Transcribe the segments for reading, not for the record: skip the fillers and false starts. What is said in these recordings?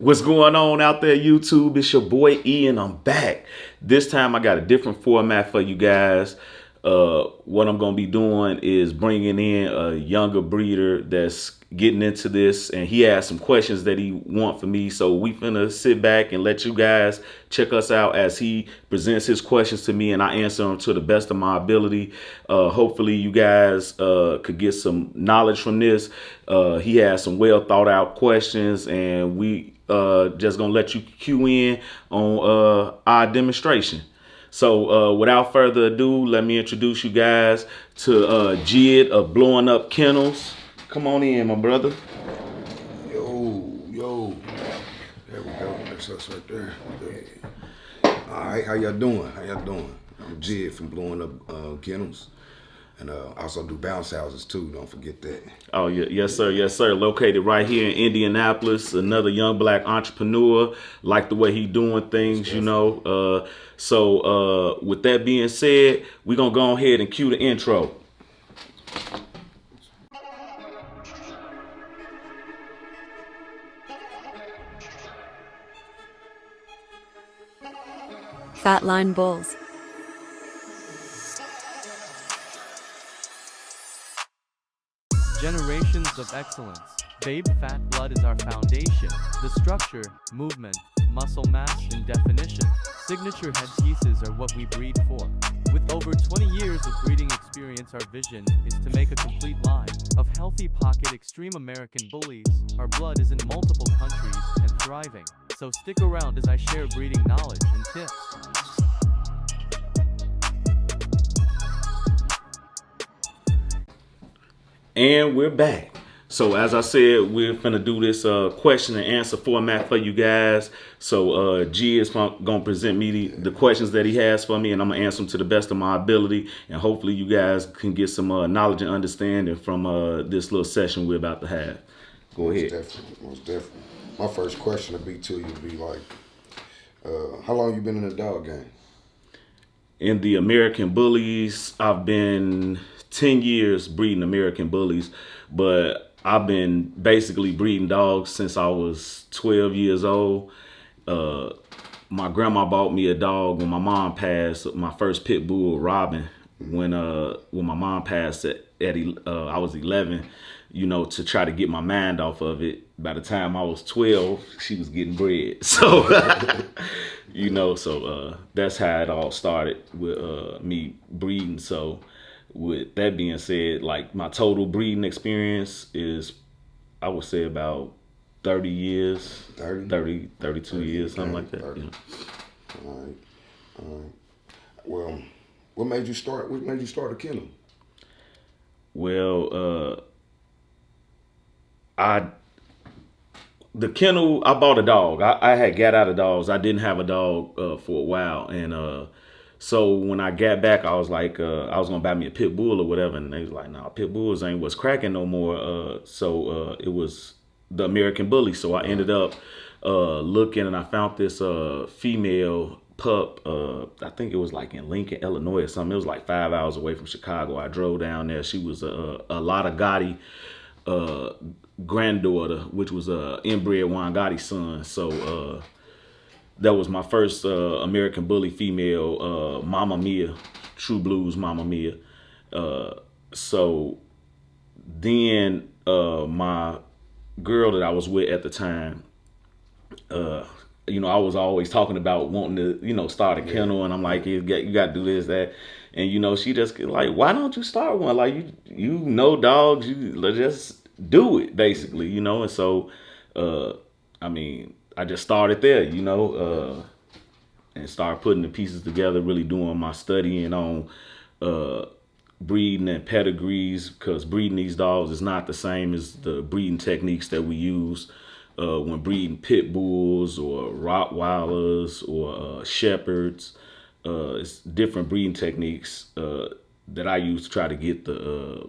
What's going on out there, YouTube? It's your boy Ian. I'm back. This time I got a different format for you guys. What I'm going to be doing is bringing in a younger breeder that's getting into this, and he has some questions that he want for me. So we finna sit back and let you guys check us out as he presents his questions to me, and I answer them to the best of my ability. Hopefully you guys could get some knowledge from this. He has some well thought out questions, and we just gonna let you cue in on our demonstration. So without further ado, let me introduce you guys to Jid of Blowing Up Kennels. Come on in, my brother. Yo. There we go. That's us right there. All right, how y'all doing? I'm Jid from Blowing Up Kennels. And I also do bounce houses too, don't forget that. Oh, yeah, yes, sir. Located right here in Indianapolis. Another young black entrepreneur. Like the way he doing things, you know. So with that being said, we're going to go ahead and cue the intro. Fatline Bulls. Generations of excellence. Babe fat blood is our foundation. The structure, movement, muscle mass, and definition. Signature head pieces are what we breed for. With over 20 years of breeding experience, our vision is to make a complete line of healthy pocket extreme American bullies. Our blood is in multiple countries and thriving. So stick around as I share breeding knowledge and tips. And we're back. So as I said, we're finna do this question and answer format for you guys. So G is gonna present me the questions that he has for me, and I'm gonna answer them to the best of my ability. And hopefully you guys can get some knowledge and understanding from this little session we're about to have. Go ahead. Most definitely. My first question to be to you would be like, how long you been in the dog game? In the American Bullies, I've been 10 years breeding American Bullies, but I've been basically breeding dogs since I was 12 years old. My grandma bought me a dog when my mom passed, my first pit bull, Robin, when my mom passed I was 11, you know, to try to get my mind off of it. By the time I was 12, she was getting bred. So, you know, so that's how it all started with me breeding. So with that being said, like my total breeding experience is, I would say about 30 years, 32 years, something like that. 30. Yeah. All right. Well, what made you start a kennel? Well, the kennel, I bought a dog. I had got out of dogs. I didn't have a dog for a while, and so when I got back, I was like, I was gonna buy me a pit bull or whatever, and they was like, "Nah, pit bulls ain't what's cracking no more." So it was the American Bully. So I ended up looking, and I found this female pup. I think it was like in Lincoln, Illinois, or something. It was like 5 hours away from Chicago. I drove down there. She was a Lotta Gotti granddaughter, which was a inbred Juan Gotti son. So that was my first American Bully female, Mama Mia, True Blues Mama Mia. So then my girl that I was with at the time, you know, I was always talking about wanting to, you know, start a kennel, and I'm like, you got to do this, that. And, you know, she just like, why don't you start one? Like, you know dogs, you just do it, basically, you know. And so, I mean, I just started there, you know, and started putting the pieces together, really doing my studying on breeding and pedigrees, because breeding these dogs is not the same as the breeding techniques that we use when breeding pit bulls or Rottweilers or shepherds. It's different breeding techniques that I use to try to get the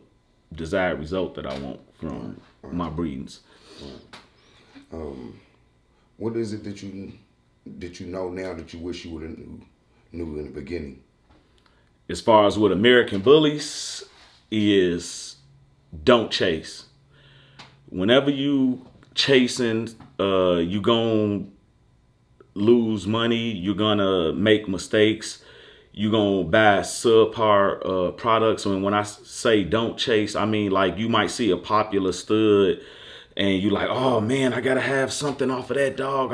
desired result that I want from my breedings. What is it that you know now that you wish you would have knew in the beginning? As far as what American Bullies is, don't chase. Whenever you chasing, you gonna lose money, you're gonna make mistakes, you're gonna buy subpar products. And when I say don't chase, I mean like you might see a popular stud and you like, oh man, I gotta have something off of that dog.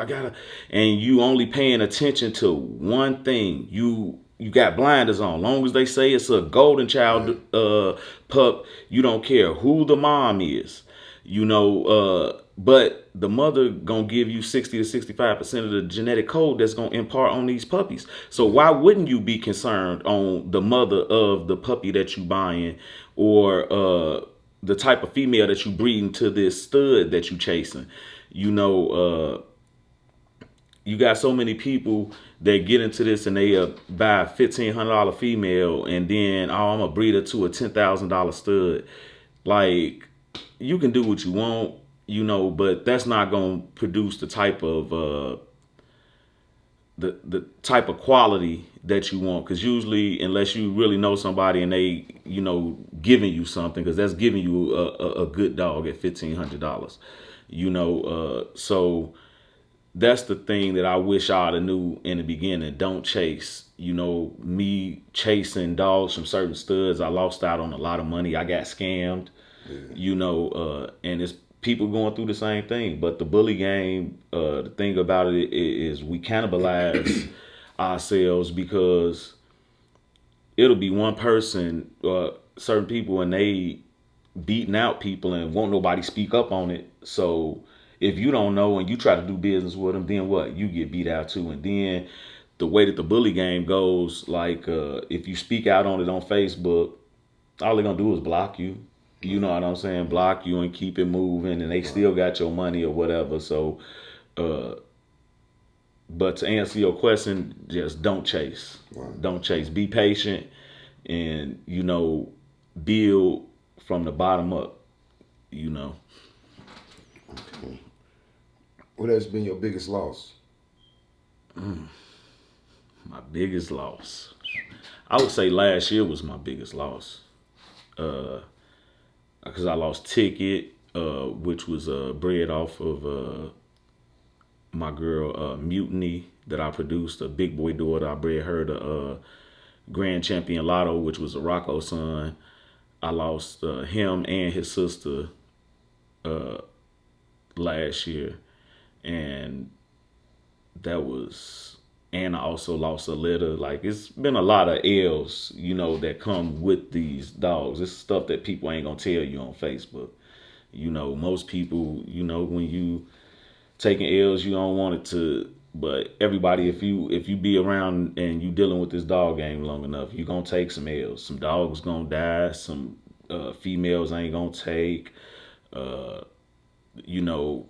And you only paying attention to one thing. You got blinders on. Long as they say it's a golden child pup, you don't care who the mom is. But the mother gonna give you 60 to 65% of the genetic code that's gonna impart on these puppies. So why wouldn't you be concerned on the mother of the puppy that you buying, or the type of female that you breeding to this stud that you chasing? You got so many people that get into this and they buy a $1,500 female, and then I'm a breeder to a $10,000 stud. Like, you can do what you want, but that's not gonna produce the type of the type of quality that you want. Because usually, unless you really know somebody and they giving you something, because that's giving you a good dog at $1,500. So that's the thing that I wish I'd have knew in the beginning. Don't chase. Me chasing dogs from certain studs, I lost out on a lot of money. I got scammed. And it's people going through the same thing. But the bully game, the thing about it is we cannibalize ourselves, because it'll be one person, certain people, and they beating out people and won't nobody speak up on it. So if you don't know and you try to do business with them, then what? You get beat out too. And then the way that the bully game goes, like if you speak out on it on Facebook, all they're gonna do is block you. You know what I'm saying? Block you and keep it moving, and they still got your money or whatever. So, but to answer your question, just don't chase. Right. Don't chase. Be patient, and build from the bottom up. Okay. What has been your biggest loss? My biggest loss, I would say last year was my biggest loss. Because I lost Ticket, which was bred off of my girl Mutiny that I produced, a big boy daughter. I bred her to Grand Champion Lotto, which was a Rocco son. I lost him and his sister last year, and and I also lost a litter. Like, it's been a lot of L's, that come with these dogs. It's stuff that people ain't gonna tell you on Facebook. Most people, when you taking L's, you don't want it to. But everybody, if you be around and you dealing with this dog game long enough, you gonna take some L's. Some dogs gonna die. Some females ain't gonna take.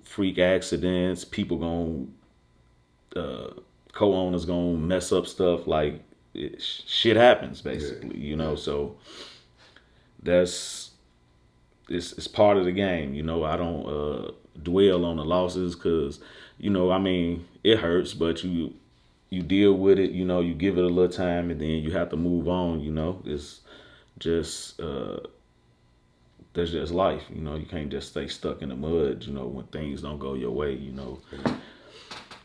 Freak accidents. People gonna. Co-owners gonna mess up stuff. Like, shit happens basically. So it's part of the game. I don't dwell on the losses, because it hurts, but you deal with it. You give it a little time, and then you have to move on. It's just that's just life. You can't just stay stuck in the mud when things don't go your way.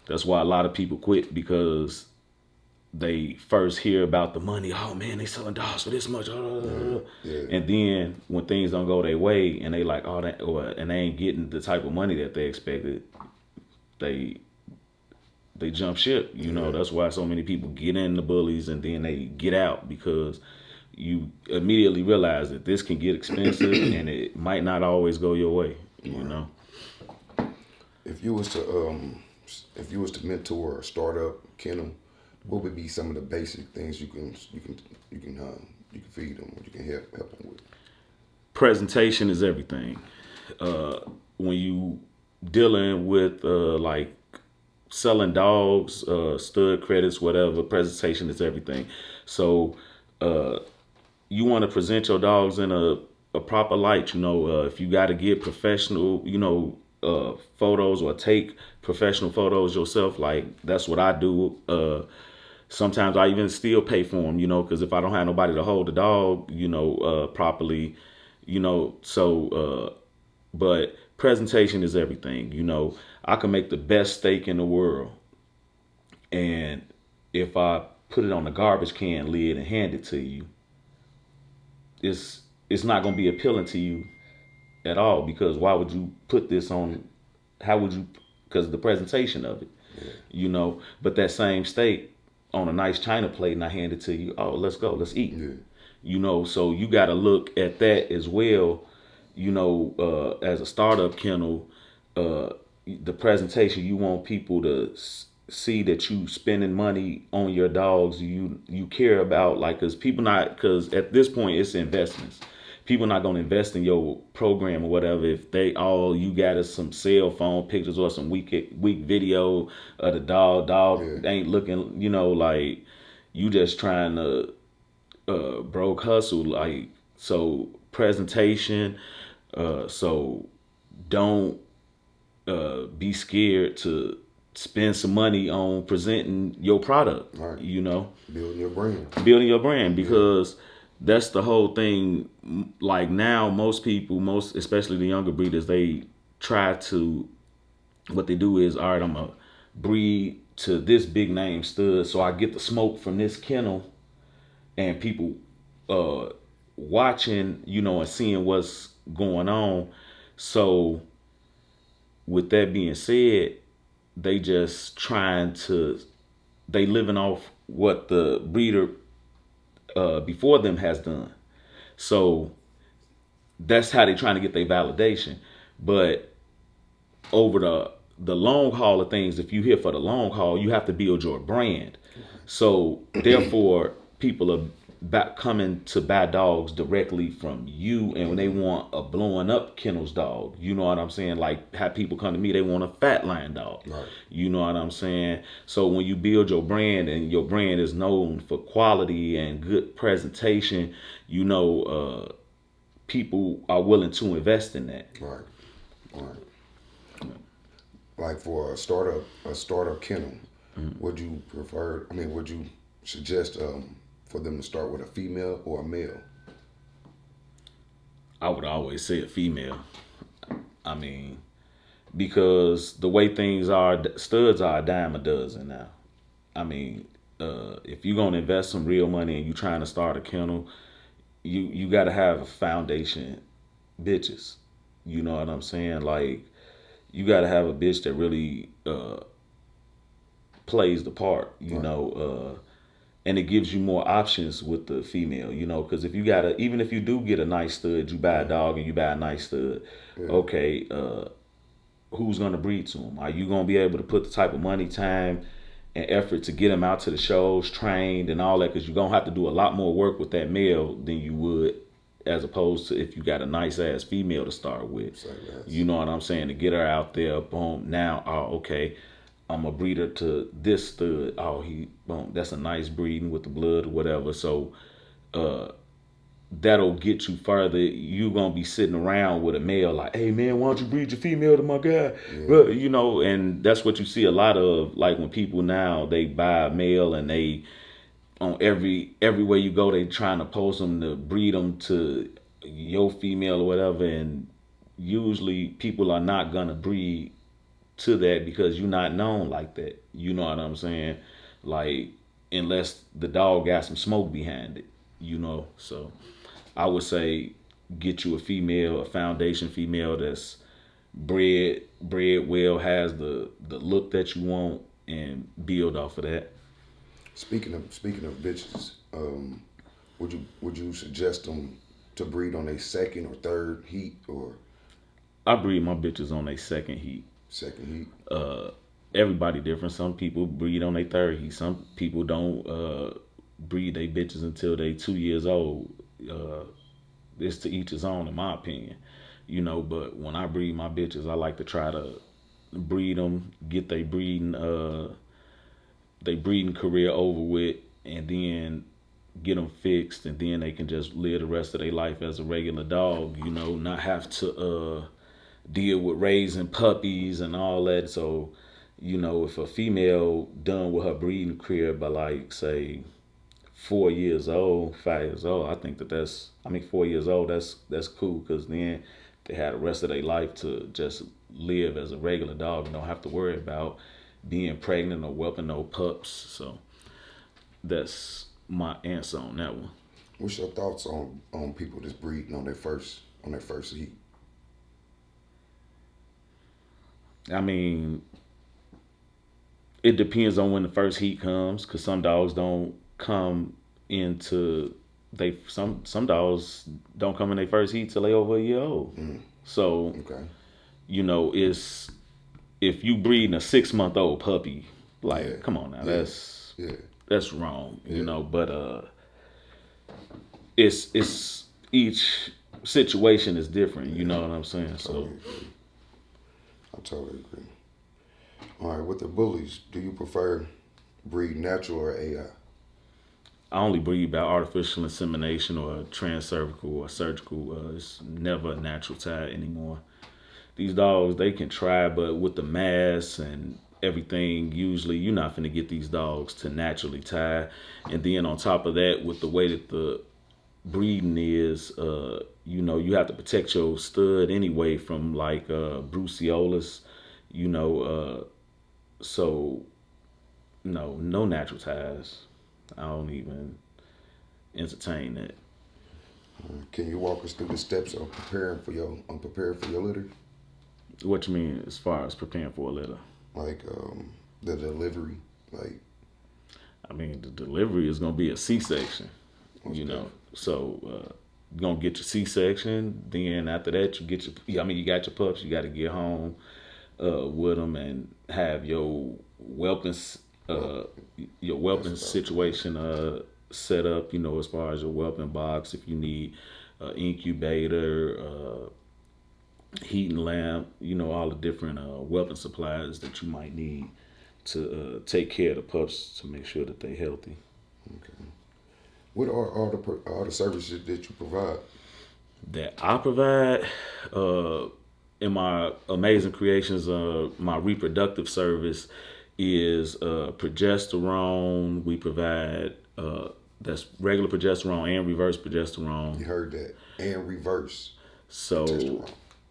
That's why a lot of people quit, because they first hear about the money. Oh man, they selling dogs for this much. Yeah. And then when things don't go their way, and they like, and they ain't getting the type of money that they expected, they jump ship. That's why so many people get in the bullies and then they get out, because you immediately realize that this can get expensive and it might not always go your way. If you was to mentor a startup kennel, what would be some of the basic things you can feed them, or you can help them with? Presentation is everything. When you dealing with like selling dogs, stud credits, whatever, presentation is everything. So you want to present your dogs in a proper light. If you got to get professional, photos, or take professional photos yourself, like that's what I do. Sometimes I even still pay for them, because if I don't have nobody to hold the dog, properly, but presentation is everything. You know, I can make the best steak in the world, and if I put it on a garbage can lid and hand it to you, it's not going to be appealing to you at all, because why would you put this on? How would you? Because the presentation of it, you know. But that same steak on a nice china plate, and I hand it to you. Oh, let's go, let's eat. Yeah. You know, so you got to look at that as well. You know, as a startup kennel, the presentation, you want people to see that you spending money on your dogs. You care about, like, because at this point it's investments. People not gonna invest in your program or whatever if they all you got is some cell phone pictures or some weak video of the dog. Yeah. Ain't looking, you know, like you just trying to broke hustle, like. So presentation, so don't be scared to spend some money on presenting your product. Right. You know, Building your brand. building your brand, because that's the whole thing. Like now, most people, most especially the younger breeders, they try to, what they do is, all right, I'm gonna breed to this big name stud, so I get the smoke from this kennel, and people watching, you know, and seeing what's going on. So with that being said, they just they living off what the breeder before them has done. So that's how they trying to get their validation. But over the long haul of things, if you here for the long haul, you have to build your brand. So therefore, people are coming to buy dogs directly from you, and when they want a blowing up kennels dog, you know what I'm saying? Like how people come to me, they want a fat line dog. Right. You know what I'm saying? So when you build your brand, and your brand is known for quality and good presentation, you know, people are willing to invest in that. Right. Right. Like for a startup kennel, would you prefer? I mean, would you suggest for them to start with a female or a male? I would always say a female. I mean, because the way things are, studs are a dime a dozen now. I mean, if you're gonna invest some real money and you're trying to start a kennel, you got to have a foundation, bitches. You know what I'm saying? Like, you got to have a bitch that really plays the part. You know, and it gives you more options with the female. You know, because if you even if you do get a nice stud, you buy a dog and you buy a nice stud. Okay, who's gonna breed to him? Are you gonna be able to put the type of money, time, and effort to get him out to the shows, trained, and all that? Because you're gonna have to do a lot more work with that male than you would as opposed to if you got a nice ass female to start with. You know what I'm saying? To get her out there, boom. Now, oh, okay, I'm a breeder to this stud. Oh, boom, that's a nice breeding with the blood or whatever. So that'll get you further. You gonna be sitting around with a male like, hey man, why don't you breed your female to my guy? But, you know, and that's what you see a lot of, like when people now, they buy a male and they, on everywhere you go, they trying to post them to breed them to your female or whatever. And usually people are not gonna breed to that because you're not known like that. You know what I'm saying? Like, unless the dog got some smoke behind it, you know. So I would say get you a female, a foundation female that's bred well, has the look that you want, and build off of that. Speaking of bitches, would you suggest them to breed on a second or third heat, or I breed my bitches on a second heat. Second heat. Everybody different. Some people breed on their third heat. Some people don't breed their bitches until they 2 years old. It's to each his own, in my opinion. You know, but when I breed my bitches, I like to try to breed them, get their breeding career over with, and then get them fixed, and then they can just live the rest of their life as a regular dog. You know, not have to deal with raising puppies and all that. So, you know, if a female done with her breeding career by, like, say 4 years old, 5 years old, I think that's 4 years old, that's cool, because then they have the rest of their life to just live as a regular dog and don't have to worry about being pregnant or whelping no pups. So that's my answer on that one. What's your thoughts on people that's breeding on their first heat? I mean, it depends on when the first heat comes, because some dogs don't come into some dogs don't come in their first heat till they over a year old. So Okay. it's if you breeding a 6 month old puppy, like Yeah. come on now, Yeah. that's Yeah. that's wrong, Yeah. But it's each situation is different. You know what I'm saying? So Totally agree. I totally agree. All right, with the bullies, do you prefer breed natural or AI? I only breed by artificial insemination or transcervical or surgical. It's never a natural tie anymore. These dogs, they can try, but with the mass and everything, usually you're not finna get these dogs to naturally tie. And then on top of that, with the way that the breeding is, you have to protect your stud anyway from like brucellosis, so no natural ties. I don't even entertain that. Can you walk us through the steps of preparing for your litter? What you mean as far as preparing for a litter? Like the delivery, like I mean, the delivery is gonna be a C-section, you know. okay. So you're gonna get your C-section. Then after that, you got your pups. You got to get home with them and have your whelping That's about situation set up. As far as your whelping box, if you need incubator, heating lamp, all the different whelping supplies that you might need to take care of the pups to make sure that they're healthy. okay. What are all the services that you provide? That I provide in my amazing creations, my reproductive service is progesterone. We provide that's regular progesterone and reverse progesterone. You heard that, and reverse So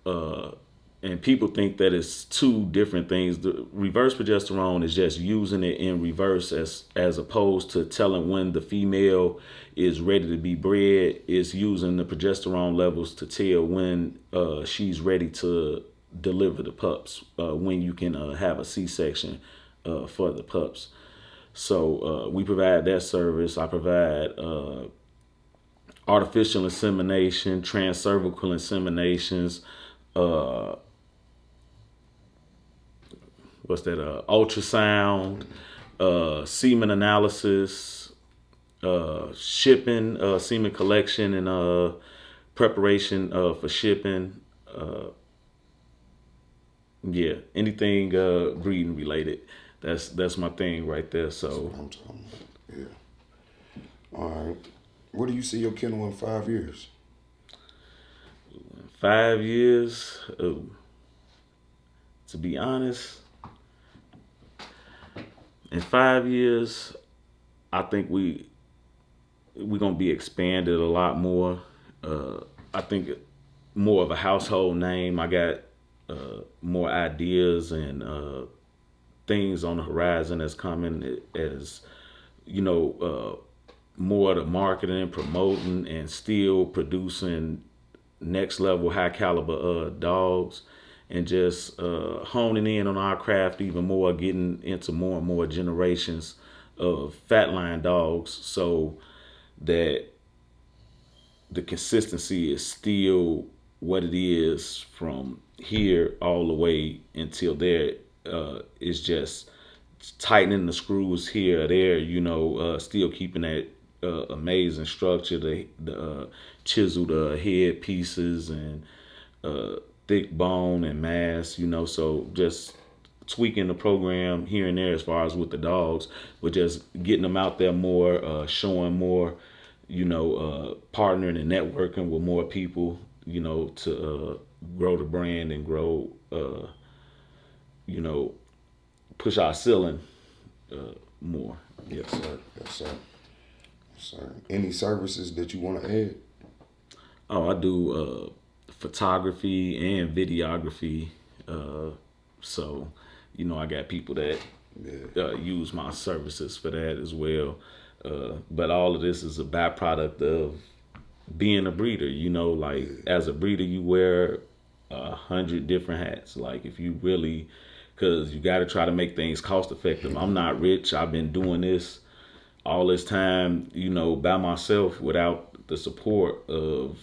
testosterone. and people think that it's two different things. The reverse progesterone is just using it in reverse as opposed to telling when the female is ready to be bred. It's using the progesterone levels to tell when she's ready to deliver the pups, when you can have a C-section for the pups. So we provide that service. I provide artificial insemination, transcervical inseminations, ultrasound, semen analysis, shipping, semen collection and preparation for shipping. Yeah, anything breeding related. That's my thing right there. So I'm talking about. Yeah. All right. Where do you see your kennel in 5 years? 5 years. To be honest, in 5 years, I think we're gonna be expanded a lot more. I think more of a household name. I got more ideas and things on the horizon that's coming as more of the marketing and promoting and still producing next level high caliber dogs and just honing in on our craft even more, getting into more and more generations of fat line dogs so that the consistency is still what it is from here all the way until there. It's just tightening the screws here or there, still keeping that amazing structure, the chiseled head pieces and thick bone and mass, so just tweaking the program here and there as far as with the dogs, but just getting them out there more, showing more, partnering and networking with more people, to grow the brand and grow, push our ceiling more. Yes, sir. Yes, sir. Yes, sir. Any services that you want to add? Oh, I do photography and videography. So, I got people that use my services for that as well. But all of this is a byproduct of being a breeder. Like as a breeder, you wear 100 different hats. Like if you really, because you got to try to make things cost effective. I'm not rich. I've been doing this all this time, by myself without the support of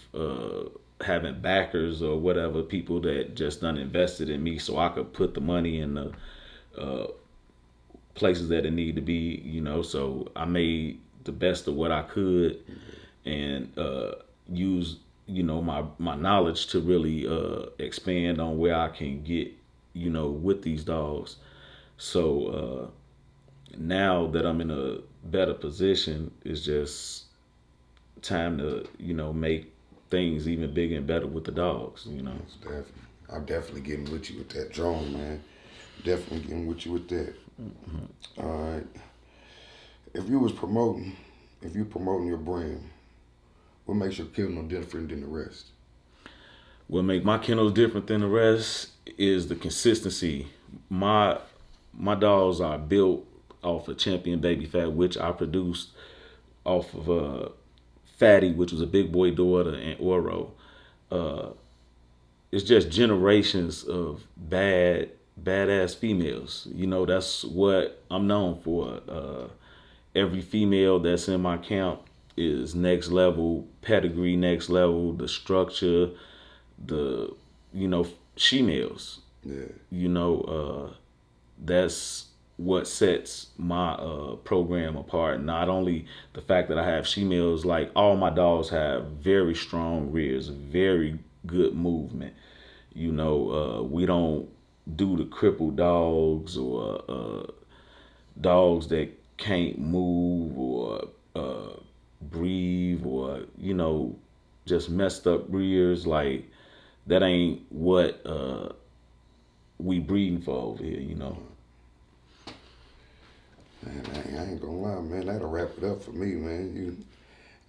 having backers or whatever, people that just done invested in me so I could put the money in the places that it need to be, so I made the best of what I could and use, my knowledge to really expand on where I can get, with these dogs. So now that I'm in a better position, it's just time to, make things even bigger and better with the dogs, Most definitely. I'm definitely getting with you with that drone, man. Definitely getting with you with that. All right. If you promoting your brand, what makes your kennel different than the rest? What make my kennels different than the rest is the consistency. My dogs are built off of Champion Baby Fat, which I produced off of Fatty, which was a big boy daughter, and Oro. It's just generations of badass females. That's what I'm known for. Every female that's in my camp is next level, pedigree next level, the structure, the, she-males. Yeah. That's what sets my program apart. Not only the fact that I have she-males, like all my dogs have very strong rears, very good movement. We don't do the crippled dogs or dogs that can't move or breathe or, just messed up rears. Like that ain't what we breeding for over here, Man, I ain't gonna lie, man. That'll wrap it up for me, man.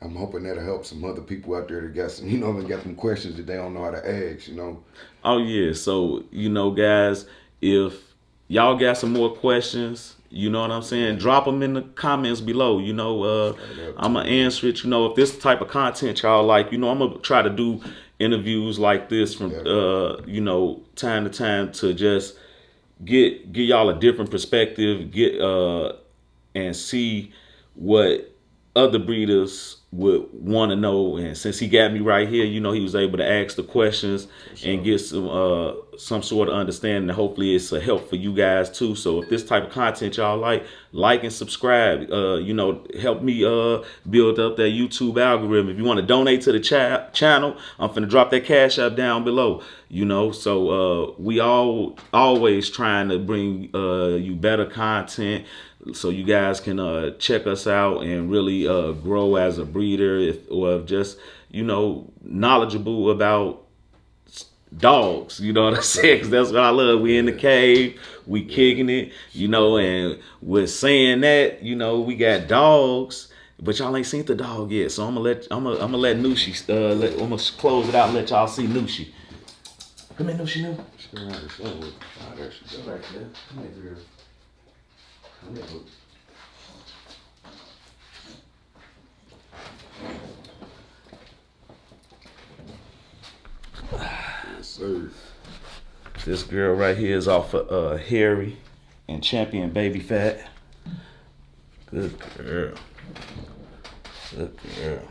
I'm hoping that'll help some other people out there that got some, that got some questions that they don't know how to ask, Oh yeah. So, guys, if y'all got some more questions, you know what I'm saying, drop them in the comments below. I'm gonna answer it. If this type of content y'all like, I'm gonna try to do interviews like this from time to time to just give y'all a different perspective, and see what other breeders would want to know. And since he got me right here, he was able to ask the questions and get some sort of understanding. And hopefully it's a help for you guys too. So if this type of content y'all like and subscribe. Help me build up that YouTube algorithm. If you want to donate to the channel, I'm finna drop that Cash App down below. So we always trying to bring you better content, so you guys can check us out and really grow as a breeder, or just knowledgeable about dogs. You know what I'm saying? 'Cause that's what I love. We in the cave, we kicking it, and we're saying that we got dogs, but y'all ain't seen the dog yet. So I'm gonna let Nushi. I'm gonna close it out and let y'all see Nushi. Come here, Nushi. No. She's around the sun. Oh, there she goes. Right there. Come here, girl. Come here, boo. Yes, sir. This girl right here is off of Harry and Champion Baby Fat. Good girl. Good girl.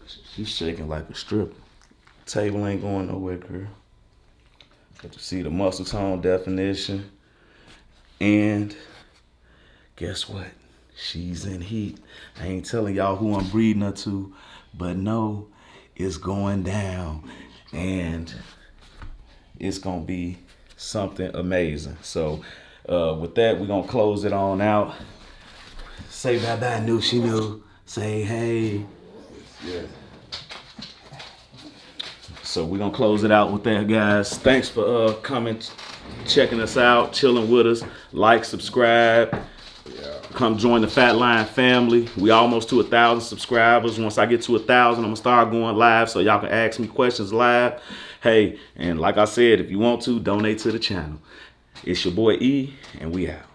She's shaking like a stripper. Table ain't going nowhere, girl. But you see the muscle tone definition. And guess what? She's in heat. I ain't telling y'all who I'm breeding her to, but no, it's going down. And it's going to be something amazing. So with that, we're going to close it on out. Say bye-bye, Nushi. Say hey. Yes. So we're going to close it out with that, guys. Thanks for coming, checking us out, chilling with us. Like, subscribe. Yeah. Come join the Fat Line family. We almost to 1,000 subscribers. Once I get to 1,000, I'm gonna start going live so y'all can ask me questions live. Hey, and like I said, if you want to, donate to the channel. It's your boy E, and we out.